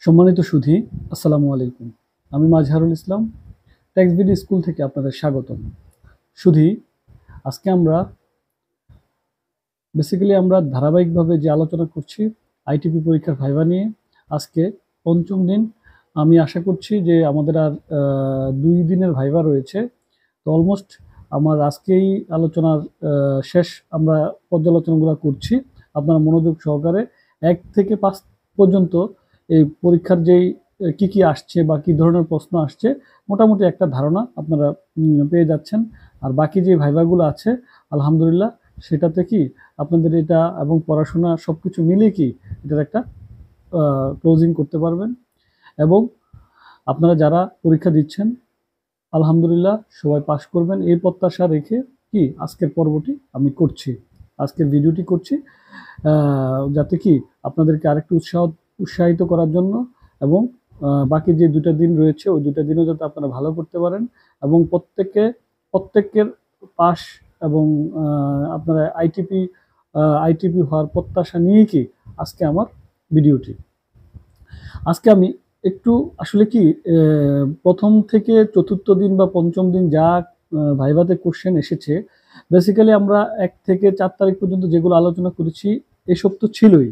সম্মানিত সুধী, আসসালামু আলাইকুম। আমি মাজহারুল ইসলাম, টেক্সট স্কুল থেকে আপনাদের স্বাগতম। সুধী, আজকে আমরা ধারাবাহিকভাবে যে আলোচনা করছি আইটিপি পরীক্ষার ভাইভা নিয়ে। আজকে পঞ্চম দিন। আমি আশা করছি যে আমাদের আর 2 দিনের ভাইভা রয়েছে। তো অলমোস্ট আমার আজকেই আলোচনার শেষ আমরা পর্যালোচনাগুলো করছি। আপনারা মনোযোগ সহকারে 1 থেকে 5 পর্যন্ত এই পরীক্ষার যেই কি আসছে বা কি ধরনের প্রশ্ন আসছে মোটামুটি একটা ধারণা আপনারা পেয়ে যাচ্ছেন। আর বাকি যে ভাইভাগুলো আছে আলহামদুলিল্লাহ সেটাতে কি আপনাদের এটা এবং পড়াশোনা সবকিছু মিলিয়ে কি এটার একটা ক্লোজিং করতে পারবেন। এবং আপনারা যারা পরীক্ষা দিচ্ছেন আলহামদুলিল্লাহ সবাই পাস করবেন এই প্রত্যাশা রেখে কি আজকের পর্বটি আমি করছি, আজকের ভিডিওটি করছি যাতে কি আপনাদেরকে আরেকটু উৎসাহিত করার জন্য এবং বাকি যে 2টা দিন রয়েছে ওই 2টা দিনও যাতে আপনারা ভালো করতে পারেন এবং প্রত্যেকের পাস এবং আপনারা আইটিপি হওয়ার প্রত্যাশা নিয়ে কি আজকে আমার ভিডিওটি। আজকে আমি একটু আসলে কি প্রথম থেকে চতুর্থ দিন বা পঞ্চম দিন যা ভাইভাতে কোশ্চেন এসেছে বেসিক্যালি আমরা 1 থেকে 4 তারিখ পর্যন্ত যেগুলো আলোচনা করেছি এসব তো ছিলই,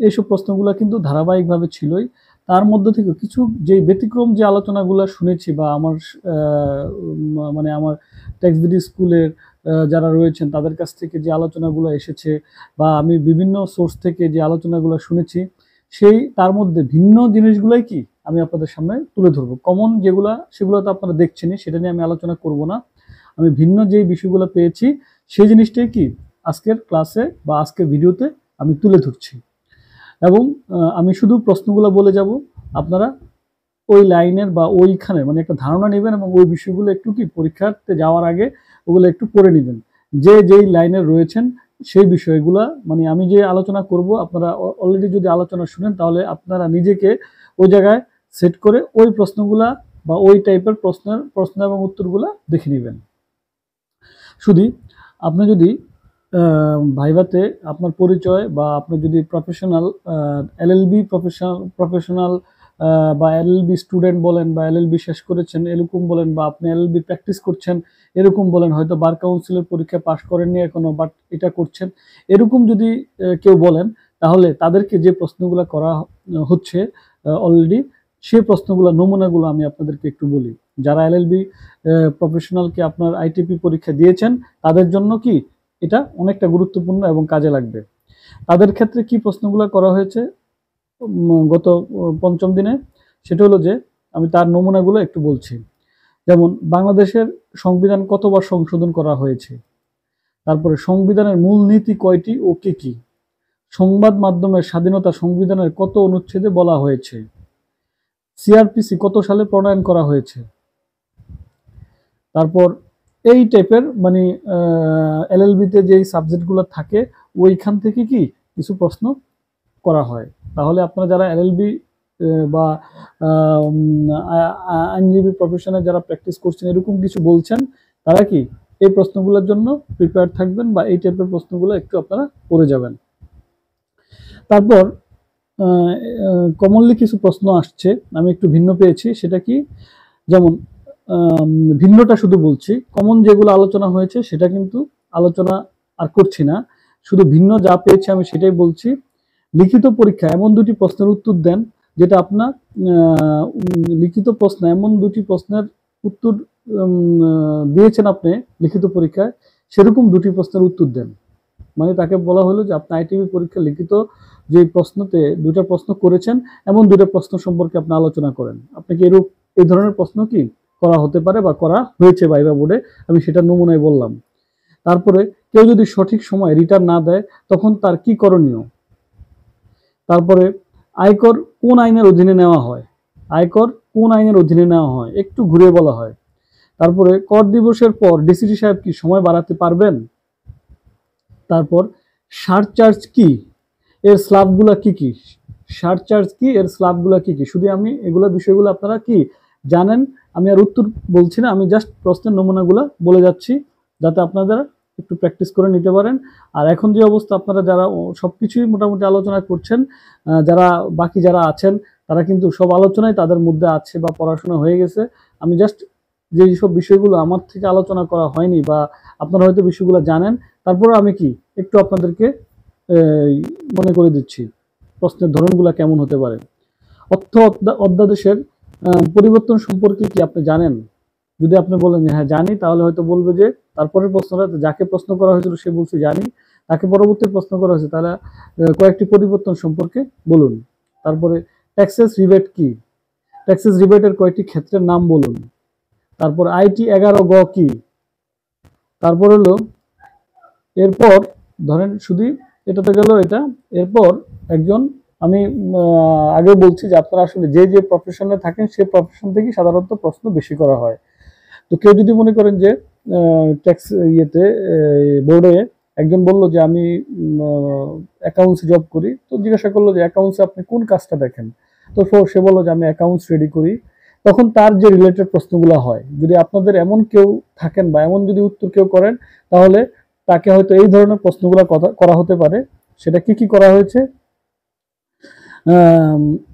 এইসব প্রশ্নগুলো কিন্তু ধারাবাহিকভাবে ছিলই। তার মধ্যে থেকে কিছু যে ব্যতিক্রম যে আলোচনাগুলো শুনেছি বা আমার মানে আমার টেক্সট স্কুলের যারা রয়েছেন তাদের কাছ থেকে যে আলোচনাগুলো এসেছে বা আমি বিভিন্ন সোর্স থেকে যে আলোচনাগুলো শুনেছি তার মধ্যে ভিন্ন জিনিসগুলাই কি আমি আপনাদের সামনে তুলে ধরবো। কমন যেগুলা সেগুলো তো আপনারা দেখছেনই, সেটা নিয়ে আমি আলোচনা করব না। আমি ভিন্ন যে বিষয়গুলো পেয়েছি সেই জিনিসটাই কি আজকের ক্লাসে বা আজকের ভিডিওতে আমি তুলে ধরছি এবং আমি শুধু প্রশ্নগুলো বলে যাব, আপনারা ওই লাইনের বা ওইখানে মানে একটা ধারণা নেবেন এবং ওই বিষয়গুলো একটু কি পরীক্ষাতে যাওয়ার আগে ওগুলো একটু পড়ে নেবেন যেই লাইনে রয়েছেন সেই বিষয়গুলো। মানে আমি যে আলোচনা করব আপনারা অলরেডি যদি আলোচনা শুনেন তাহলে আপনারা নিজেকে ওই জায়গায় সেট করে ওই প্রশ্নগুলা বা ওই টাইপের প্রশ্ন এবং উত্তরগুলা দেখে নেবেন। শুধু আপনি যদি ভাইভাতে আপনার পরিচয় বা আপনি যদি প্রফেশনাল এলএলবি প্রফেশনাল বা এলএলবি স্টুডেন্ট বলেন বা এলএলবি শেষ করেছেন এরকম বলেন বা আপনি এলএলবি প্র্যাকটিস করছেন এরকম বলেন, হয়তো বার কাউন্সিলের পরীক্ষা পাশ করেননি এখনো বাট এটা করছেন এরকম যদি কেউ বলেন তাহলে তাদেরকে যে প্রশ্নগুলো করা হচ্ছে অলরেডি সেই প্রশ্নগুলো নমুনাগুলো আমি আপনাদেরকে একটু বলি। যারা এলএলবি প্রফেশনালকে আপনার আইটিপি পরীক্ষা দিয়েছেন তাদের জন্য কি এটা অনেকটা গুরুত্বপূর্ণ এবং কাজে লাগবে। তাদের ক্ষেত্রে কি প্রশ্নগুলো করা হয়েছে গত পঞ্চম দিনে সেটা হলো যে আমি তার নমুনাগুলো একটু বলছি। যেমন বাংলাদেশের সংবিধান কতবার সংশোধন করা হয়েছে, তারপরে সংবিধানের মূল নীতি কয়টি ও কি কি, সংবাদ মাধ্যমের স্বাধীনতা সংবিধানের কত অনুচ্ছেদে বলা হয়েছে, সিআরপিসি কত সালে প্রণয়ন করা হয়েছে। তারপর এই টাইপের মানে এলএলবিতে যেই সাবজেক্টগুলো থাকে ওইখান থেকে কি কিছু প্রশ্ন করা হয়। তাহলে আপনারা যারা এলএলবি বা আইনজীবী প্রফেশনে যারা প্র্যাকটিস করছেন এরকম কিছু বলছেন তারা কি এই প্রশ্নগুলোর জন্য প্রিপেয়ার থাকবেন বা এই টাইপের প্রশ্নগুলো একটু আপনারা পড়ে যাবেন। তারপর কমনলি কিছু প্রশ্ন আসছে আমি একটু ভিন্ন পেয়েছি, সেটা কি যেমন ভিন্নটা শুধু বলছি, কমন যেগুলো আলোচনা হয়েছে সেটা কিন্তু আলোচনা আর করছি না, শুধু ভিন্ন যা পেয়েছি আমি সেটাই বলছি। লিখিত পরীক্ষা এমন 2টি প্রশ্নের উত্তর দেন যেটা আপনার লিখিত প্রশ্ন এমন 2টি প্রশ্নের উত্তর দিয়েছেন আপনি লিখিত পরীক্ষায় সেরকম 2টি প্রশ্নের উত্তর দেন। মানে তাকে বলা হলো যে আপনি আইটিপি পরীক্ষা লিখিত যে প্রশ্নতে 2টা প্রশ্ন করেছেন এমন 2টা প্রশ্ন সম্পর্কে আপনি আলোচনা করেন। আপনাকে এই ধরনের প্রশ্ন কি করা হতে পারে বা করা হয়েছে ভাইভা বোর্ডে, আমি সেটা নমুনায় বললাম। তারপরে কেউ যদি সঠিক সময় রিটার্ন না দেয় তখন তার কি করণীয়। তারপরে আয়কর কোন আইনের অধীনে নেওয়া হয়, আয়কর কোন আইনের অধীনে নেওয়া হয় একটু ঘুরে বলা হয়। তারপরে কর দিবসের পর ডিসিটি সাহেব কি সময় বাড়াতে পারবেন। তারপর সারচার্জ কি, এর স্ল্যাবগুলো কি কি, সারচার্জ কি, এর স্ল্যাবগুলো কি কি। শুধু আমি এগুলো বিষয়গুলো আপনারা কি জানেন, আমি আর উত্তর বলছি না, আমি জাস্ট প্রশ্নের নমুনাগুলো বলে যাচ্ছি যাতে আপনাদের একটু প্র্যাকটিস করে নিতে পারেন। আর এখন যে অবস্থা আপনারা যারা সবকিছুই মোটামুটি আলোচনা করছেন, যারা বাকি যারা আছেন তারা কিন্তু সব আলোচনাই তাদের মধ্যে আছে বা পড়াশোনা হয়ে গেছে। আমি জাস্ট যে সব বিষয়গুলো আমার থেকে আলোচনা করা হয়নি বা আপনারা হয়তো বিষয়গুলো জানেন, তারপরে আমি কি একটু আপনাদেরকে মনে করে দিচ্ছি প্রশ্নের ধরনগুলো কেমন হতে পারে। অর্থ অধ্যাদেশের পরিবর্তন সম্পর্কে কি আপনি জানেন? যদি আপনি বলেন যে হ্যাঁ জানি, তাহলে হয়তো বলবে যে তারপরের প্রশ্নটা যাকে প্রশ্ন করা হয়েছিল সে বলছে জানি, তাকে পরবর্তী প্রশ্ন করা হয়েছে তাহলে কয়েকটি পরিবর্তন সম্পর্কে বলুন। তারপরে ট্যাক্সেস রিবেট কি? ট্যাক্সেস রিবেটের কয়েকটি ক্ষেত্রের নাম বলুন। তারপর আইটি 11 গ কি? তারপর হলো এরপর ধরেন শুধু এটা তো গেল এটা। এরপর একজন আমি আগে বলছি যে আপনারা আসলে যে যে প্রফেশনে থাকেন সেই প্রফেশন থেকে সাধারণত প্রশ্ন বেশি করা হয়। তো কেউ যদি মনে করেন যে ট্যাক্স ইয়েতে বোর্ডে একজন বলল যে আমি অ্যাকাউন্টস জব করি, তো জিজ্ঞাসা করলো যে অ্যাকাউন্টসে আপনি কোন কাজটা দেখেন, তো সে বললো যে আমি অ্যাকাউন্টস রেডি করি। তখন তার যে রিলেটেড প্রশ্নগুলো হয়, যদি আপনাদের এমন কেউ থাকেন বা এমন যদি উত্তর কেউ করেন, তাহলে তাকে হয়তো এই ধরনের প্রশ্নগুলো করা হতে পারে। সেটা কি কি করা হয়েছে?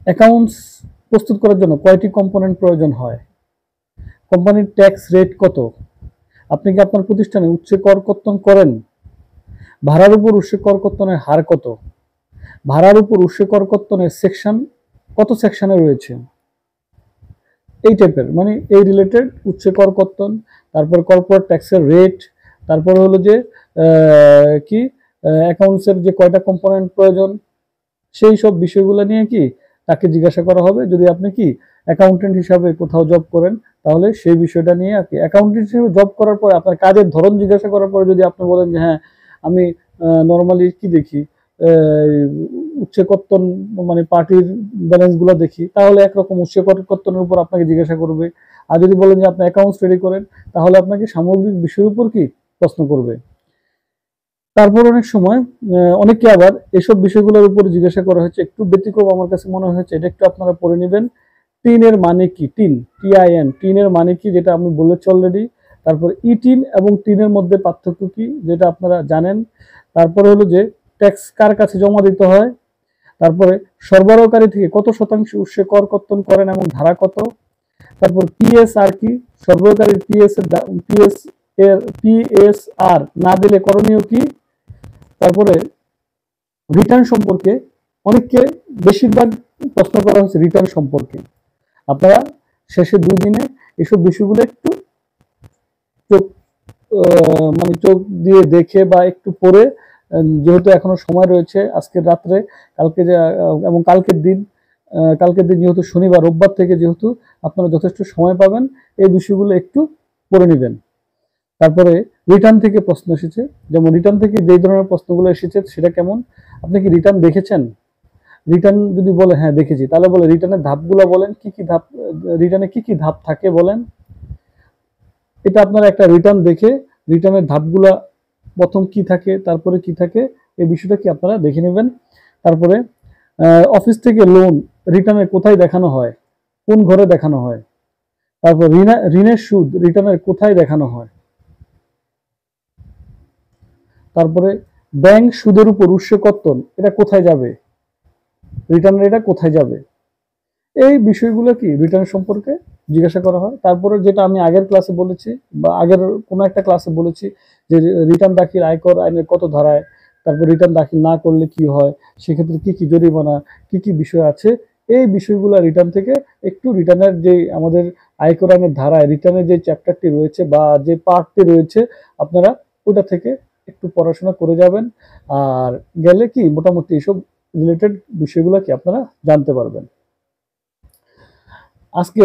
অ্যাকাউন্টস প্রস্তুত করার জন্য কয়টি কম্পোনেন্ট প্রয়োজন হয়? কোম্পানির ট্যাক্স রেট কত? আপনি কি আপনার প্রতিষ্ঠানে উচ্চ কর কর্তন করেন? ভাড়ার উপর উচ্চ কর কর্তনের হার কত? ভাড়ার উপর উচ্চ কর কর্তনের সেকশন কত সেকশনে রয়েছে? এই টাইপের মানে এই রিলেটেড উচ্চ কর কর্তন, তারপর কর্পোরেট ট্যাক্সের রেট, তারপর হলো যে কি অ্যাকাউন্টসের যে কয়টা কম্পোনেন্ট প্রয়োজন, সেই সব বিষয়গুলো নিয়ে কি তাকে জিজ্ঞাসা করা হবে। যদি আপনি কি অ্যাকাউন্টেন্ট হিসাবে কোথাও জব করেন, তাহলে সেই বিষয়টা নিয়ে আর কি অ্যাকাউন্টেন্ট হিসেবে জব করার পরে আপনার কাজের ধরন জিজ্ঞাসা করার পরে যদি আপনি বলেন যে হ্যাঁ আমি নর্মালি কি দেখি, উচ্চ কর্তন মানে পার্টির ব্যালেন্স গুলো দেখি, তাহলে একরকম উচ্চ কর্তনের উপর আপনাকে জিজ্ঞাসা করবে। আর যদি বলেন যে আপনি অ্যাকাউন্টস রেডি করেন, তাহলে আপনাকে সামগ্রিক বিষয়ের উপর কি প্রশ্ন করবে। তারপর অনেক সময় অনেকে আবার এসব বিষয়গুলোর উপর জিজ্ঞাসা করা হয়েছে, একটু ব্যতিক্রম আমার কাছে মনে হয়েছে, এটা একটু আপনারা পড়ে নেবেন। টিনের মানে কি? টিন, টিআইএন, টিনের মানে কি যেটা আমি বলেছি অলরেডি। তারপর ইটিন এবং টিনের মধ্যে পার্থক্য কি যেটা আপনারা জানেন। তারপরে হলো যে ট্যাক্স কার কাছে জমা দিতে হয়। তারপরে সরবরাহকারী থেকে কত শতাংশ উৎসে কর কর্তন করেন এবং ধারা কত। তারপর পিএসআর কি? সরবরাহকারীর পিএসআর না দিলে করণীয় কি। তারপরে রিটার্ন সম্পর্কে অনেককে বেশিরভাগ প্রশ্ন করা হয়েছে রিটার্ন সম্পর্কে। আপনারা শেষে 2 দিনে এসব বিষয়গুলো একটু চোখ মানে চোখ দিয়ে দেখে বা একটু পড়ে, যেহেতু এখনো সময় রয়েছে আজকে রাত্রে, কালকে যে এবং কালকের দিন যেহেতু শনিবার, রোববার থেকে যেহেতু আপনারা যথেষ্ট সময় পাবেন, এই বিষয়গুলো একটু পড়ে নেবেন। তারপরে রিটার্ন থেকে প্রশ্ন এসেছে, যেমন রিটার্ন থেকে যে ধরনের প্রশ্নগুলো এসেছে সেটা কেমন। আপনি কি রিটার্ন দেখেছেন? রিটার্ন যদি বলে হ্যাঁ দেখেছি, তাহলে বলে রিটার্নের ধাপগুলো বলেন, কি কি ধাপ, রিটার্নে কি কি ধাপ থাকে বলেন। এটা আপনারা একটা রিটার্ন দেখে রিটার্নের ধাপগুলা প্রথম কি থাকে তারপরে কি থাকে এই বিষয়টা কি আপনারা দেখে নেবেন। তারপরে অফিস থেকে লোন রিটার্নের কোথায় দেখানো হয়, কোন ঘরে দেখানো হয়। তারপর ঋণের সুদ রিটার্নের কোথায় দেখানো হয়। তারপরে ব্যাংক সুদের উপর উৎস কর্তন এটা কোথায় যাবে, রিটার্নের এটা কোথায় যাবে। এই বিষয়গুলো কি রিটার্ন সম্পর্কে জিজ্ঞাসা করা হয়। তারপরে যেটা আমি আগের ক্লাসে বলেছি বা আগের কোনো একটা ক্লাসে বলেছি যে রিটার্ন দাখিল আয়কর আইনের কত ধারায়, তারপর রিটার্ন দাখিল না করলে কি হয়, সেক্ষেত্রে কি কি জরিমানা, কি কি বিষয় আছে, এই বিষয়গুলো রিটার্ন থেকে একটু রিটার্নের যে আমাদের আয়কর আইনের ধারায় রিটার্নের যে চ্যাপ্টারটি রয়েছে বা যে পার্টটি রয়েছে, আপনারা ওটা থেকে একটু পড়াশোনা করে যাবেন। আর গেলে কি মোটামুটি এইসব রিলেটেড বিষয়গুলো কি আপনারা জানতে পারবেন। আজকে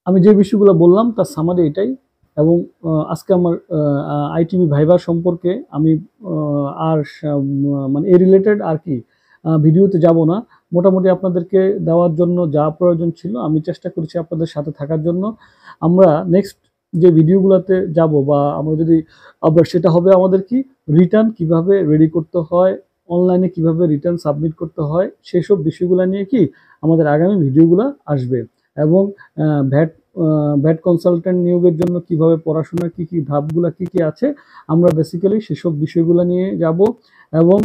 আমি যে বিষয়গুলো বললাম তার সামারি এটাই। এবং আজকে আমার আইটিভি ভাইবার সম্পর্কে আমি আর মানে এই রিলেটেড আর কি ভিডিওতে যাব না। মোটামুটি আপনাদেরকে দেওয়ার জন্য যা প্রয়োজন ছিল আমি চেষ্টা করেছি আপনাদের সাথে থাকার জন্য। আমরা নেক্সট যে ভিডিওগুলোতে যাব বা আমরা যদি আবার সেটা হবে আমাদের কি রিটার্ন কিভাবে রেডি করতে হয়, অনলাইনে কিভাবে রিটার্ন সাবমিট করতে হয়, সেসব বিষয়গুলো নিয়ে কি আমাদের আগামী ভিডিওগুলো আসবে। এবং ভ্যাট ভ্যাট কনসালটেন্ট নিয়োগের জন্য কিভাবে পড়াশোনা, কি কি ধাপগুলা কি কি আছে, আমরা বেসিক্যালি সেসব বিষয়গুলো নিয়ে যাব। এবং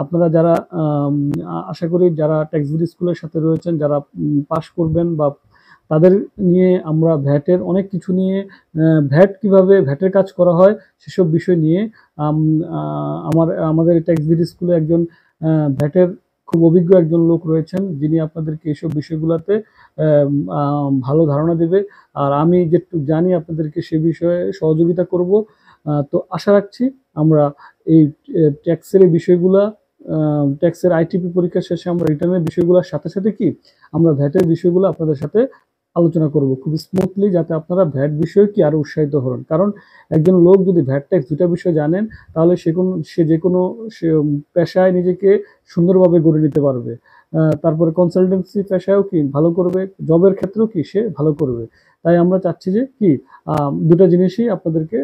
আপনারা যারা আশা করি যারা ট্যাক্সভিড স্কুলের সাথে রয়েছেন, যারা পাশ করবেন বা তাদের নিয়ে আমরা ভ্যাটের অনেক কিছু নিয়ে, ভ্যাট কিভাবে ভ্যাটের কাজ করা হয় সেসব বিষয় নিয়ে আমাদের ট্যাক্সভিড স্কুলে একজন ভ্যাটের খুব অভিজ্ঞ একজন লোক রয়েছেন, যিনি আপনাদেরকে এইসব বিষয়গুলোতে ভালো ধারণা দেবে। আর আমি যেটুকু জানি আপনাদেরকে সে বিষয়ে সহযোগিতা করব। তো আশা রাখছি আমরা এই ট্যাক্সের এই বিষয়গুলা, ট্যাক্সের আইটিপি পরীক্ষা শেষে আমরা রিটার্নের বিষয়গুলোর সাথে সাথে কি আমরা ভ্যাটের বিষয়গুলো আপনাদের সাথে আলোচনা করব খুব স্মুথলি, যাতে আপনারা ভ্যাট বিষয়ে কি আরো উৎসাহিত হন। কারণ একজন লোক যদি ভ্যাট ট্যাক্স দুটা বিষয় জানেন, তাহলে সে যে কোনো পেশায় নিজেকে সুন্দরভাবে গড়ে নিতে পারবে। তারপরে কনসালটেন্সি পেশায়ও কি ভালো করবে, জবের ক্ষেত্রেও কি সে ভালো করবে। তাই আমরা চাচ্ছি যে কি দুটা জিনিসই আপনাদেরকে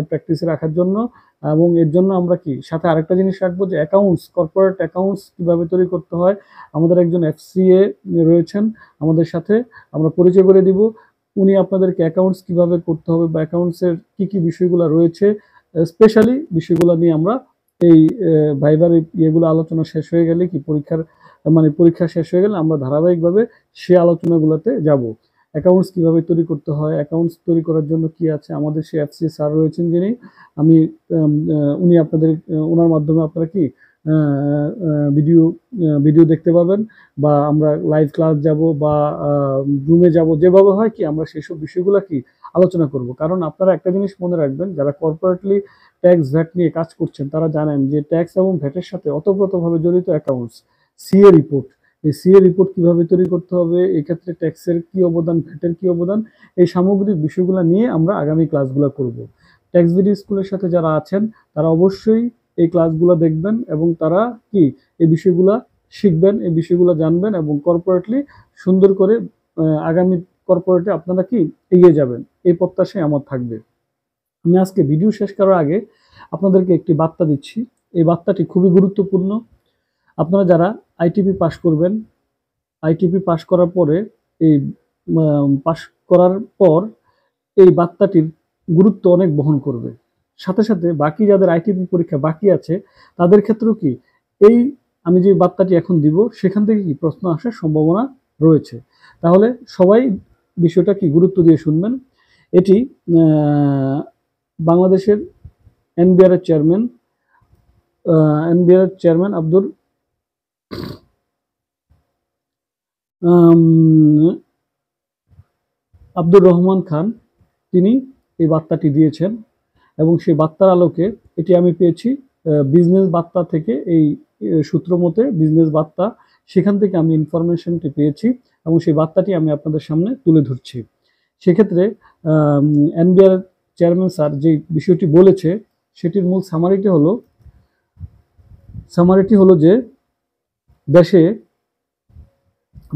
প্র্যাকটিসে রাখার জন্য। এবং এর জন্য আমরা কি সাথে আরেকটা জিনিস রাখবো যে অ্যাকাউন্টস, কর্পোরেট অ্যাকাউন্টস কিভাবে তৈরি করতে হয়। আমাদের একজন এফসিএ রয়েছেন আমাদের সাথে, আমরা পরিচয় করে দিব। উনি আপনাদেরকে অ্যাকাউন্টস কিভাবে করতে হবে বা অ্যাকাউন্টসের কি কি বিষয়গুলো রয়েছে, স্পেশালি বিষয়গুলো নিয়ে আমরা এই ভাইবার ইয়েগুলো আলোচনা শেষ হয়ে গেলে কি পরীক্ষা শেষ হয়ে গেলে আমরা ধারাবাহিকভাবে সে আলোচনাগুলোতে যাব। অ্যাকাউন্টস কিভাবে তৈরি করতে হয়, অ্যাকাউন্টস তৈরি করার জন্য কি আছে, আমাদের সে এফসি স্যার রয়েছেন যিনি, আমি উনি আপনাদের ওনার মাধ্যমে আপনারা কি ভিডিও ভিডিও দেখতে পাবেন, বা আমরা লাইভ ক্লাস যাব বা রুমে যাব, যেভাবে হয় কি আমরা সেসব বিষয়গুলো কি আলোচনা করব। কারণ আপনারা একটা জিনিস মনে রাখবেন, যারা কর্পোরেটলি ট্যাক্স ভ্যাট নিয়ে কাজ করছেন তারা জানেন যে ট্যাক্স এবং ভ্যাটের সাথে ওতপ্রোতভাবে জড়িত অ্যাকাউন্টস, সিএ রিপোর্ট। এই সিএ রিপোর্ট কিভাবে তৈরি করতে হবে, এক্ষেত্রে ট্যাক্সের কি অবদান, ভ্যাটের কি অবদান, এই সামগ্রিক বিষয়গুলো নিয়ে আমরা আগামী ক্লাসগুলো করব। ট্যাক্সভিড স্কুলের সাথে যারা আছেন তারা অবশ্যই এই ক্লাসগুলো দেখবেন এবং তারা কি এই বিষয়গুলো শিখবেন, এই বিষয়গুলো জানবেন এবং কর্পোরেটলি সুন্দর করে আগামী কর্পোরেটে আপনারা কি এগিয়ে যাবেন, এই প্রত্যাশাই আমার থাকবে। আমি আজকে ভিডিও শেষ করার আগে আপনাদেরকে একটি বার্তা দিচ্ছি। এই বার্তাটি খুবই গুরুত্বপূর্ণ। আপনারা যারা আইটিপি পাশ করবেন, আইটিপি পাশ করার পরে এই পাশ করার পর এই বার্তাটির গুরুত্ব অনেক বহন করবে। সাথে সাথে বাকি যাদের আইটিপি পরীক্ষা বাকি আছে তাদের ক্ষেত্রেও কি এই আমি যে বার্তাটি এখন দিব সেখান থেকে কি প্রশ্ন আসার সম্ভাবনা রয়েছে। তাহলে সবাই বিষয়টা কি গুরুত্ব দিয়ে শুনবেন। এটি বাংলাদেশের এনবিআর এর চেয়ারম্যান আব্দুর রহমান খান তিনি এই বার্তাটি দিয়েছেন, এবং সেই বার্তার আলোকে এটি আমি পেয়েছি বিজনেস বার্তা থেকে। এই সূত্র মতে বিজনেস বার্তা, সেখান থেকে আমি ইনফরমেশনটি পেয়েছি এবং সেই বার্তাটি আমি আপনাদের সামনে তুলে ধরছি। সেক্ষেত্রে এনবিআর চেয়ারম্যান স্যার যে বিষয়টি বলেছে সেটির মূল সামারিটি হলো যে দেশে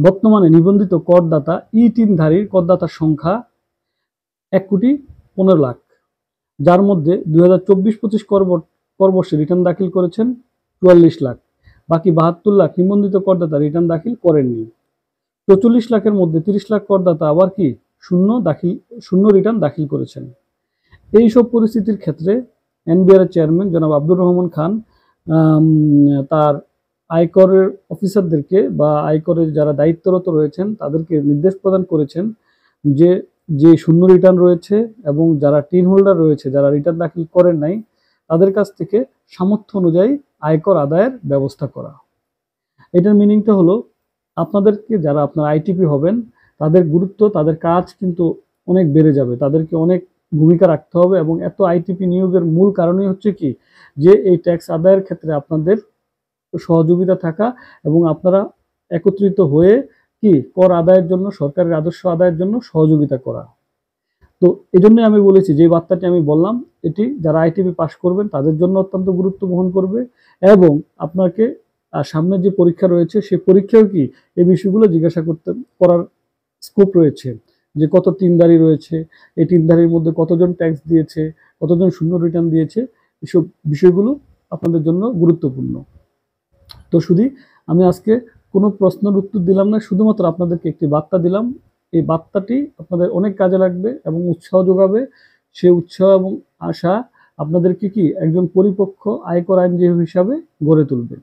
বর্তমানে নিবন্ধিত করদাতা ই-3ধারীর করদাতার সংখ্যা 1,15,00,000, যার মধ্যে 2024-25 করবর্ষে রিটার্ন দাখিল করেছেন 44 লাখ। বাকি 72 লাখ নিবন্ধিত করদাতা রিটার্ন দাখিল করেননি। 44 লাখের মধ্যে 30 লাখ করদাতা আবার কি শূন্য রিটার্ন দাখিল করেছেন। এই সব পরিস্থিতির ক্ষেত্রে এনবিআর চেয়ারম্যান জনাব আব্দুর রহমান খান তার আয়করের অফিসারদেরকে বা আয়করের যারা দায়িত্বরত রয়েছেন তাদেরকে নির্দেশ প্রদান করেছেন যে যে শূন্য রিটার্ন রয়েছে এবং যারা টিন হোল্ডার রয়েছে, যারা রিটার্ন দাখিল করেন নাই, তাদের কাছ থেকে সামর্থ্য অনুযায়ী আয়কর আদায়ের ব্যবস্থা করা। এটার মিনিংটা হলো আপনাদেরকে যারা আপনার আইটিপি হবেন তাদের গুরুত্ব, তাদের কাজ কিন্তু অনেক বেড়ে যাবে, তাদেরকে অনেক ভূমিকা রাখতে হবে। এবং এত আইটিপি নিয়োগের মূল কারণই হচ্ছে কি যে এই ট্যাক্স আদায়ের ক্ষেত্রে আপনাদের সহযোগিতা থাকা এবং আপনারা একত্রিত হয়ে কি কর আদায়ের জন্য, সরকারের রাজস্ব আদায়ের জন্য সহযোগিতা করা। তো এই জন্যই আমি বলেছি যে বার্তাটি আমি বললাম এটি যারা আইটিপি পাশ করবেন তাদের জন্য অত্যন্ত গুরুত্ব বহন করবে। এবং আপনাকে সামনে যে পরীক্ষা রয়েছে সেই পরীক্ষাও কি এই বিষয়গুলো জিজ্ঞাসা করার স্কোপ রয়েছে, যে কত টিনধারী রয়েছে, এই টিনধারীর মধ্যে কতজন ট্যাক্স দিয়েছে, কতজন শূন্য রিটার্ন দিয়েছে, এসব বিষয়গুলো আপনাদের জন্য গুরুত্বপূর্ণ। তো শুধু আমি আজকে কোনো প্রশ্নের উত্তর দিলাম না, শুধুমাত্র আপনাদেরকে একটি বার্তা দিলাম এই বার্তাটি আপনাদের অনেক কাজে লাগবে এবং উৎসাহ যোগাবে। সে উৎসাহ এবং আশা আপনাদেরকে কি একজন পরিপক্ক আয়কর আইনজীবী হিসাবে গড়ে তুলবে।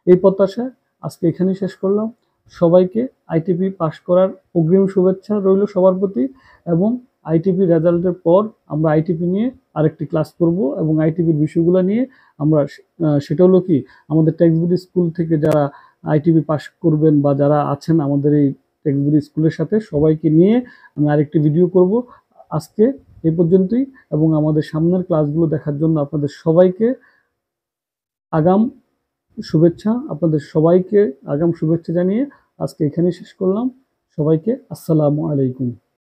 এই প্রত্যাশা আজকে এখানেই শেষ করলাম। সবাইকে আইটিপি পাশ করার অগ্রিম শুভেচ্ছা রইল সবার প্রতি, এবং আইটিপি রেজাল্টের পর আমরা আইটিপি নিয়ে আরেকটি ক্লাস করব এবং আইটিপির বিষয়গুলো নিয়ে আমরা সেটা হলো কি আমাদের টেক্সটবুক স্কুল থেকে যারা আইটিপি পাশ করবেন বা যারা আছেন আমাদের এই টেক্সটবুক স্কুলের সাথে সবাইকে নিয়ে আমি আরেকটি ভিডিও করব। আজকে এই পর্যন্তই, এবং আমাদের সামনের ক্লাসগুলো দেখার জন্য আপনাদের সবাইকে আগাম শুভেচ্ছা। আপনাদের সবাইকে আগাম শুভেচ্ছা জানিয়ে আজকে এখানেই শেষ করলাম। সবাইকে আসসালামু আলাইকুম।